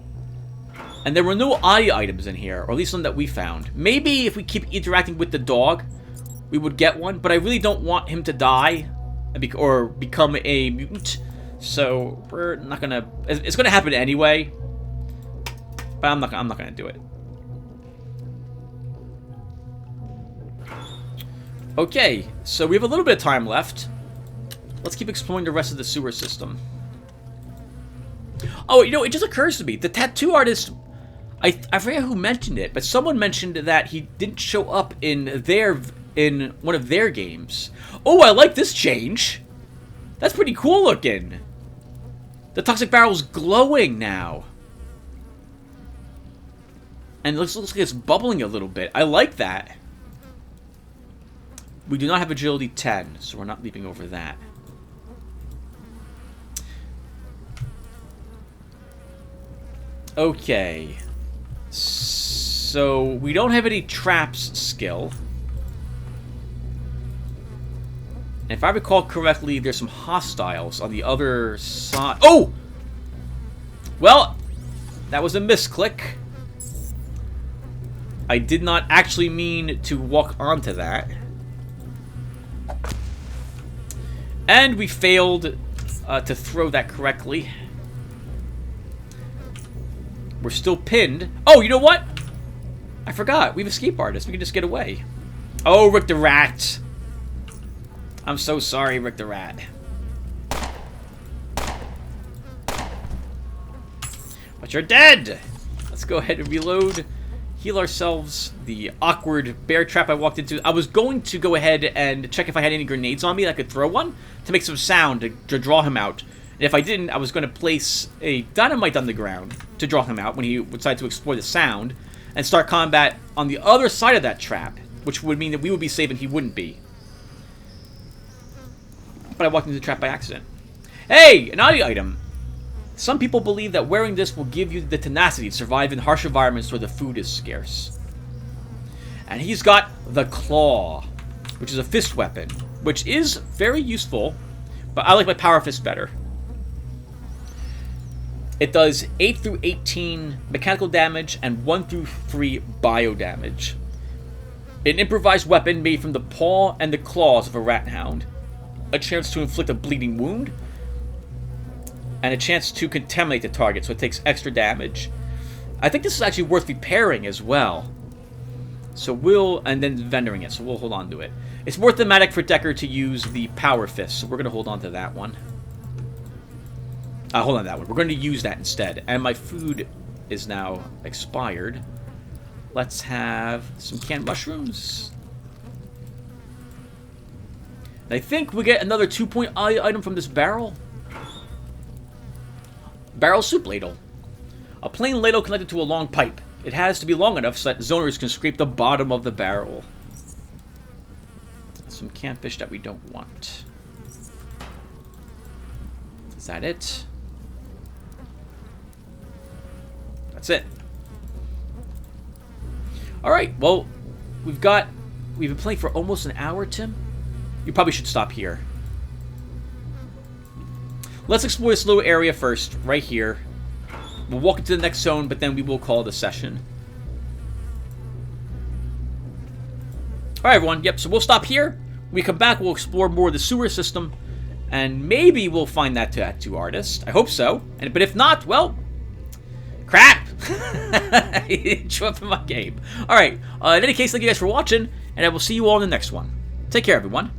And there were no audio items in here, or at least none that we found. Maybe if we keep interacting with the dog, we would get one, but I really don't want him to die or become a mutant. So we're not gonna... It's gonna happen anyway, but I'm not gonna do it. Okay, so we have a little bit of time left. Let's keep exploring the rest of the sewer system. Oh, you know, it just occurs to me. The tattoo artist... I forget who mentioned it, but someone mentioned that he didn't show up in one of their games. Oh, I like this change. That's pretty cool looking. The toxic barrel's glowing now. And it looks like it's bubbling a little bit. I like that. We do not have agility 10, so we're not leaping over that. Okay. So, we don't have any traps skill. And if I recall correctly, there's some hostiles on the other side. Oh! Well, that was a misclick. I did not actually mean to walk onto that. And we failed to throw that correctly. We're still pinned. Oh, you know what? I forgot. We have escape artists. We can just get away. Oh, Rick the Rat. I'm so sorry, Rick the Rat. But you're dead! Let's go ahead and reload. Heal ourselves. The awkward bear trap I walked into. I was going to go ahead and check if I had any grenades on me that I could throw one to make some sound to draw him out. And if I didn't, I was going to place a dynamite on the ground to draw him out when he would decide to explore the sound and start combat on the other side of that trap, which would mean that we would be safe and he wouldn't be. But I walked into the trap by accident. Hey, an audio item. Some people believe that wearing this will give you the tenacity to survive in harsh environments where the food is scarce. And he's got the Claw, which is a fist weapon, which is very useful, but I like my Power Fist better. It does 8 through 18 mechanical damage and 1 through 3 bio damage. An improvised weapon made from the paw and the claws of a rat hound. A chance to inflict a bleeding wound. And a chance to contaminate the target, so it takes extra damage. I think this is actually worth repairing as well. So we'll... And then vendoring it, so we'll hold on to it. It's more thematic for Decker to use the Power Fist, so we're going to hold on to that one. Hold on to that one. We're going to use that instead. And my food is now expired. Let's have some canned mushrooms. I think we get another 2-point item from this barrel. Barrel soup ladle. A plain ladle connected to a long pipe. It has to be long enough so that zoners can scrape the bottom of the barrel. Some canned fish that we don't want. Is that it? That's it. Alright, well, we've been playing for almost an hour, Tim. You probably should stop here. Let's explore this little area first, right here. We'll walk into the next zone, but then we will call it a session. Alright, everyone. Yep, so we'll stop here. When we come back, we'll explore more of the sewer system. And maybe we'll find that tattoo artist. I hope so. But if not, well... crap! I didn't show up in my game. Alright, in any case, thank you guys for watching, and I will see you all in the next one. Take care, everyone.